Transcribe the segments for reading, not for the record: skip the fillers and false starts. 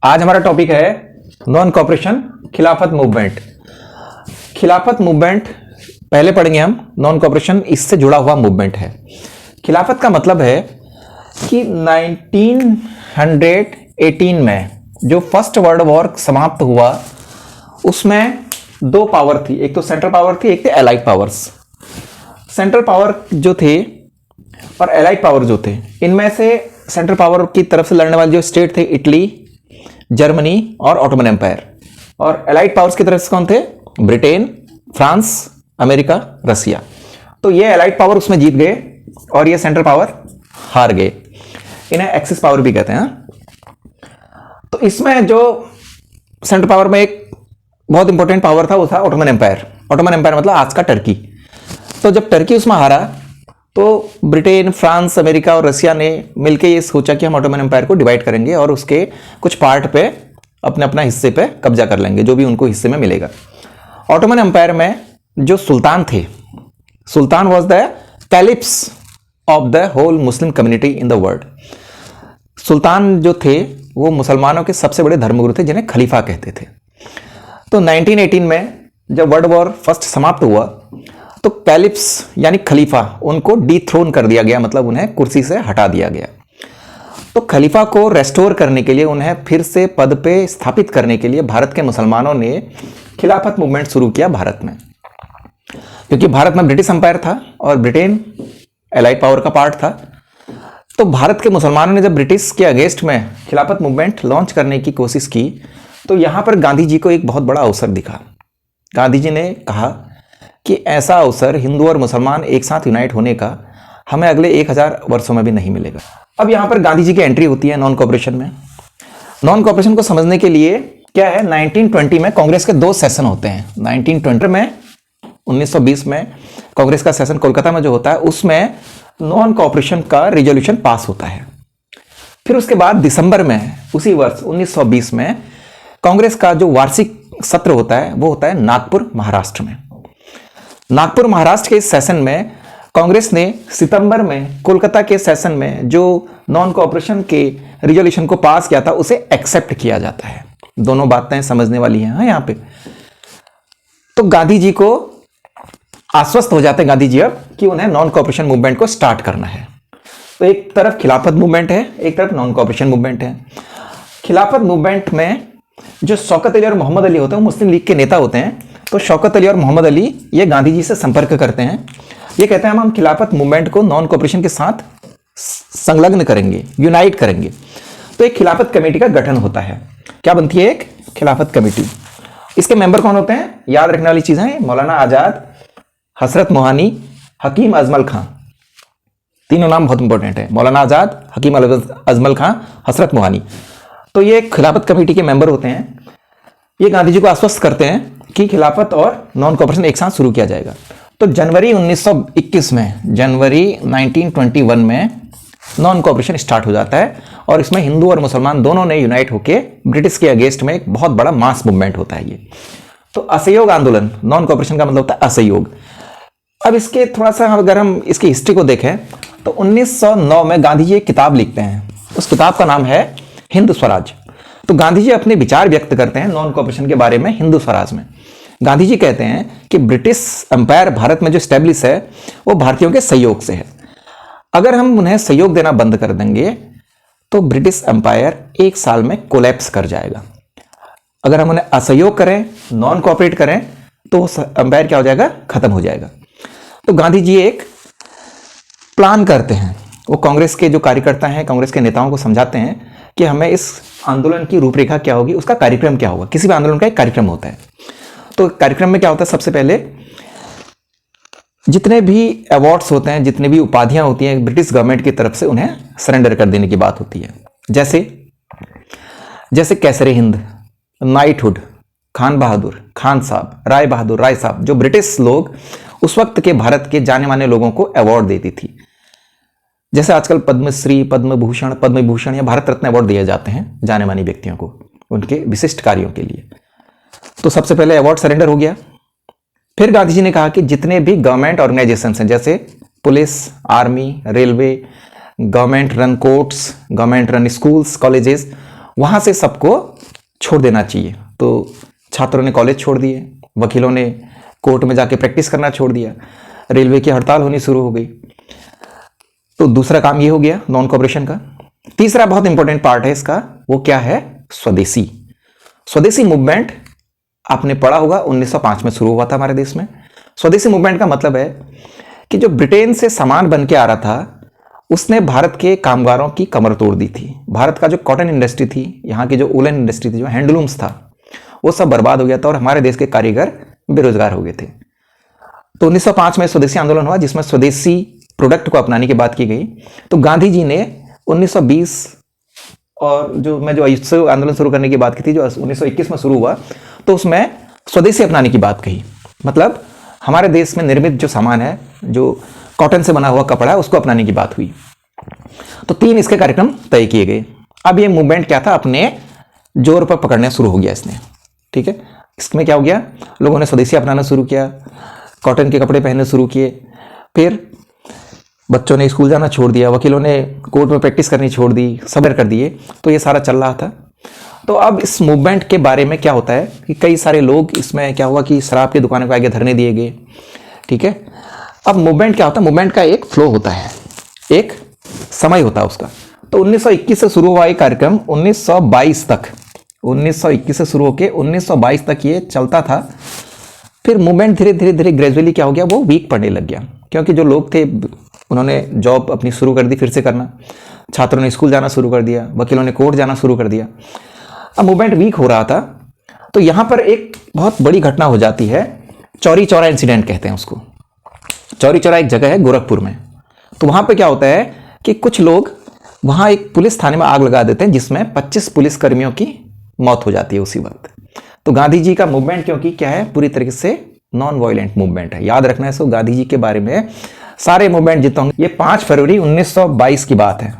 आज हमारा टॉपिक है नॉन कॉपरेशन खिलाफत मूवमेंट। खिलाफत मूवमेंट पहले पढ़ेंगे हम। नॉन कॉपरेशन इससे जुड़ा हुआ मूवमेंट है। खिलाफत का मतलब है कि 1918 में जो फर्स्ट वर्ल्ड वॉर समाप्त हुआ उसमें दो पावर थी, एक तो सेंट्रल पावर थी, एक थे एलाइड पावर्स। सेंट्रल पावर जो थे और एलाइड पावर जो थे, इनमें से सेंट्रल पावर की तरफ से लड़ने वाले जो स्टेट थे इटली, जर्मनी और ऑटोमन एम्पायर, और एलाइड पावर्स की तरफ से कौन थे? ब्रिटेन, फ्रांस, अमेरिका, रसिया। तो ये एलाइड पावर उसमें जीत गए और ये सेंट्रल पावर हार गए। इन्हें एक्सिस पावर भी कहते हैं। तो इसमें जो सेंट्रल पावर में एक बहुत इंपॉर्टेंट पावर था वो था ऑटोमन एम्पायर। ऑटोमन एम्पायर मतलब आज का टर्की। तो जब टर्की उसमें हारा तो ब्रिटेन, फ्रांस, अमेरिका और रसिया ने मिलकर ये सोचा कि हम ऑटोमन एम्पायर को डिवाइड करेंगे और उसके कुछ पार्ट पे अपने अपना हिस्से पे कब्जा कर लेंगे, जो भी उनको हिस्से में मिलेगा। ऑटोमन एम्पायर में जो सुल्तान थे, sultan was the caliphs of the whole Muslim community in the world. सुल्तान जो थे वो मुसलमानों के सबसे बड़े धर्मगुरु थे, जिन्हें खलीफा कहते थे। तो 1918 में जब वर्ल्ड वॉर फर्स्ट समाप्त हुआ तो कैलिप्स यानी खलीफा उनको डीथ्रोन कर दिया गया, मतलब उन्हें कुर्सी से हटा दिया गया। तो खलीफा को रेस्टोर करने के लिए, उन्हें फिर से पद पे स्थापित करने के लिए भारत के मुसलमानों ने खिलाफत मूवमेंट शुरू किया भारत में। क्योंकि भारत में ब्रिटिश अंपायर था और ब्रिटेन एलाइड पावर का पार्ट था। तो भारत के मुसलमानों ने जब ब्रिटिश के अगेंस्ट में खिलाफत मूवमेंट लॉन्च करने की कोशिश की तो यहां पर गांधी जी को एक बहुत बड़ा अवसर दिखा। गांधी जी ने कहा कि ऐसा अवसर हिंदू और मुसलमान एक साथ यूनाइट होने का हमें अगले 1000 वर्षों में भी नहीं मिलेगा। अब यहां पर गांधी जी की एंट्री होती है नॉन कॉपरेशन में। नॉन कॉपरेशन को समझने के लिए क्या है, 1920 में कांग्रेस के 2 सेशन होते हैं। 1920 में 1920 में कांग्रेस का सेशन कोलकाता में जो होता है उसमें नॉन कॉपरेशन का रिजोल्यूशन पास होता है। फिर उसके बाद दिसंबर में उसी वर्ष 1920 में कांग्रेस का जो वार्षिक सत्र होता है वो होता है नागपुर, महाराष्ट्र में। नागपुर, महाराष्ट्र के इस सेशन में कांग्रेस ने सितंबर में कोलकाता के सेशन में जो नॉन कॉपरेशन के रिजोल्यूशन को पास किया था उसे एक्सेप्ट किया जाता है। दोनों बातें समझने वाली हैं यहां पे। तो गांधी जी को आश्वस्त हो जाते हैं गांधी जी अब कि उन्हें नॉन कॉपरेशन मूवमेंट को स्टार्ट करना है। तो एक तरफ खिलाफत मूवमेंट है, एक तरफ नॉन कॉपरेशन मूवमेंट है। खिलाफत मूवमेंट में जो शौकत अली और मोहम्मद अली होते हैं वो मुस्लिम लीग के नेता होते हैं। तो शौकत अली और मोहम्मद अली ये गांधी जी से संपर्क करते हैं। ये कहते हैं हम खिलाफत मूवमेंट को नॉन कॉपरेशन के साथ संलग्न करेंगे, यूनाइट करेंगे। तो एक खिलाफत कमेटी का गठन होता है। क्या बनती है? एक खिलाफत कमेटी। इसके मेंबर कौन होते हैं? याद रखने वाली चीजें, मौलाना आजाद, हसरत मोहानी, हकीम अजमल खां। तीनों नाम बहुत इंपॉर्टेंट है, मौलाना आजाद, हकीम अजमल खां, हसरत मोहानी। तो ये खिलाफत कमेटी के मेंबर होते हैं। ये गांधी जी को आश्वस्त करते हैं कि खिलाफत और नॉन कॉपरेशन एक साथ शुरू किया जाएगा। तो जनवरी 1921 में, जनवरी 1921 में नॉन कॉपरेशन स्टार्ट हो जाता है और इसमें हिंदू और मुसलमान दोनों ने यूनाइट होकर ब्रिटिश के अगेंस्ट में एक बहुत बड़ा मास मूवमेंट होता है ये। तो असहयोग आंदोलन, नॉन कॉपरेशन का मतलब होता है असहयोग। अब इसके थोड़ा सा अगर हम इसकी हिस्ट्री को देखें तो 1909 में गांधी जी एक किताब लिखते हैं। उस किताब का नाम है हिंद स्वराज। तो गांधी जी अपने विचार व्यक्त करते हैं नॉन कॉपरेशन के बारे में हिंदू स्वराज में। गांधी जी कहते हैं कि ब्रिटिश अंपायर भारत में जो स्टैब्लिश है वो भारतीयों के सहयोग से है। अगर हम उन्हें सहयोग देना बंद कर देंगे तो ब्रिटिश अंपायर 1 साल में कोलैप्स कर जाएगा। अगर हम उन्हें असहयोग करें, नॉन कोऑपरेट करें तो अंपायर क्या हो जाएगा? खत्म हो जाएगा। तो गांधी जी एक प्लान करते हैं। वो कांग्रेस के जो कार्यकर्ता हैं, कांग्रेस के नेताओं को समझाते हैं कि हमें इस आंदोलन की रूपरेखा क्या होगी, उसका कार्यक्रम क्या होगा। किसी भी आंदोलन का एक कार्यक्रम होता है। तो कार्यक्रम में क्या होता है? सबसे पहले जितने भी अवार्ड्स होते हैं, जितने भी उपाधियां होती हैं ब्रिटिश गवर्नमेंट की तरफ से, उन्हें सरेंडर कर देने की बात होती है। जैसे कैसरे हिंद, नाइटहुड, खान बहादुर खान साहब, राय बहादुर राय साहब, जो ब्रिटिश लोग उस वक्त के भारत के जाने माने लोगों को अवार्ड देती थी। जैसे आजकल पद्मश्री, पद्म भूषण या भारत रत्न अवार्ड दिए जाते हैं जाने माने व्यक्तियों को उनके विशिष्ट कार्यों के लिए। तो सबसे पहले अवार्ड सरेंडर हो गया। फिर गांधी जी ने कहा कि जितने भी गवर्नमेंट ऑर्गेनाइजेशंस हैं, जैसे police, army, railway, government run courts, government run schools, colleges, वहां से सबको छोड़ देना चाहिए। तो छात्रों ने कॉलेज छोड़ दिए, वकीलों ने कोर्ट में जाके प्रैक्टिस करना छोड़ दिया, रेलवे की हड़ताल होनी शुरू हो गई। तो दूसरा काम ये हो गया नॉन कोऑपरेशन का। तीसरा बहुत इंपॉर्टेंट पार्ट है इसका, वो क्या है? स्वदेशी। स्वदेशी मूवमेंट आपने पढ़ा होगा 1905 में शुरू हुआ था हमारे देश में। स्वदेशी मूवमेंट का मतलब है कि जो ब्रिटेन से सामान बन के आ रहा था, उसने भारत के कामगारों की कमर तोड़ दी थी। भारत का जो कॉटन इंडस्ट्री थी, यहाँ की जो वूलन इंडस्ट्री थी, जो हैंडलूम्स था, वो सब बर्बाद हो गया था और हमारे देश के कारीगर बेरोजगार हो गए थे। तो 1905 में स्वदेशी आंदोलन हुआ, जिसमें स्वदेशी प्रोडक्ट को अपनाने की बात की गई। तो गांधी जी ने 1920 और जो अहिंसक आंदोलन शुरू करने की बात की थी, जो 1921 में शुरू हुआ, तो उसमें स्वदेशी अपनाने की बात कही। मतलब हमारे देश में निर्मित जो सामान है, जो कॉटन से बना हुआ कपड़ा है, उसको अपनाने की बात हुई। तो 3 इसके कार्यक्रम तय किए गए। अब ये मूवमेंट क्या था, अपने जोर पर पकड़ना शुरू हो गया इसने। ठीक है, इसमें क्या हो गया, लोगों ने स्वदेशी अपनाना शुरू किया, कॉटन के कपड़े पहनने शुरू किए, फिर बच्चों ने स्कूल जाना छोड़ दिया, वकीलों ने कोर्ट में प्रैक्टिस करनी छोड़ दी, सबर कर दिए। तो ये सारा चल रहा था। तो अब इस मूवमेंट के बारे में क्या होता है कि कई सारे लोग, इसमें क्या हुआ कि शराब की दुकानों के आगे धरने दिए गए। ठीक है, अब मूवमेंट क्या होता है, मूवमेंट का एक फ्लो होता है, एक समय होता है उसका। तो 1921 से शुरू हुआ ये कार्यक्रम 1922 तक, 1921 से शुरू होकर 1922 तक ये चलता था। फिर मूवमेंट धीरे धीरे धीरे ग्रेजुअली क्या हो गया, वो वीक पड़ने लग गया, क्योंकि जो लोग थे उन्होंने जॉब अपनी शुरू कर दी फिर से करना, छात्रों ने स्कूल जाना शुरू कर दिया, वकीलों ने कोर्ट जाना शुरू कर दिया। अब मूवमेंट वीक हो रहा था। तो यहां पर एक बहुत बड़ी घटना हो जाती है, चौरी चौरा इंसिडेंट कहते हैं उसको। चौरी चौरा एक जगह है गोरखपुर में। तो वहां पे क्या होता है कि कुछ लोग वहां एक पुलिस थाने में आग लगा देते हैं, जिसमें 25 पुलिस कर्मियों की मौत हो जाती है उसी वक्त। तो गांधी जी का मूवमेंट, क्योंकि क्या है, पूरी तरीके से नॉन वायलेंट मूवमेंट है। याद रखना है इसको, गांधी जी के बारे में सारे मूवमेंट जितने होंगे, ये 5 फरवरी 1922 की बात है।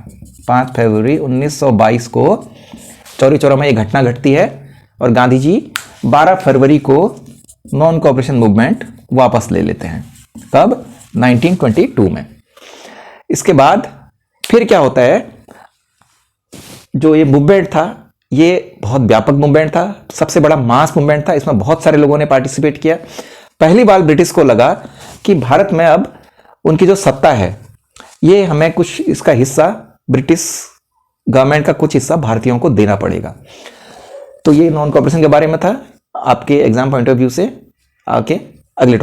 5 फरवरी 1922 को चौरी चौरा में ये घटना घटती है और गांधी जी 12 फरवरी को नॉन कोऑपरेशन मूवमेंट वापस ले लेते हैं। कब? 1922 में। इसके बाद फिर क्या होता है, जो ये मूवमेंट था, ये बहुत व्यापक मूवमेंट था, सबसे बड़ा मास मूवमेंट था। इसमें बहुत सारे लोगों ने पार्टिसिपेट किया। पहली बार ब्रिटिश को लगा कि भारत में अब उनकी जो सत्ता है, ये हमें कुछ इसका हिस्सा, ब्रिटिश गवर्नमेंट का कुछ हिस्सा भारतीयों को देना पड़ेगा। तो ये नॉन कोऑपरेशन के बारे में था, आपके एग्जाम पॉइंट ऑफ व्यू से। आके अगले टॉपिक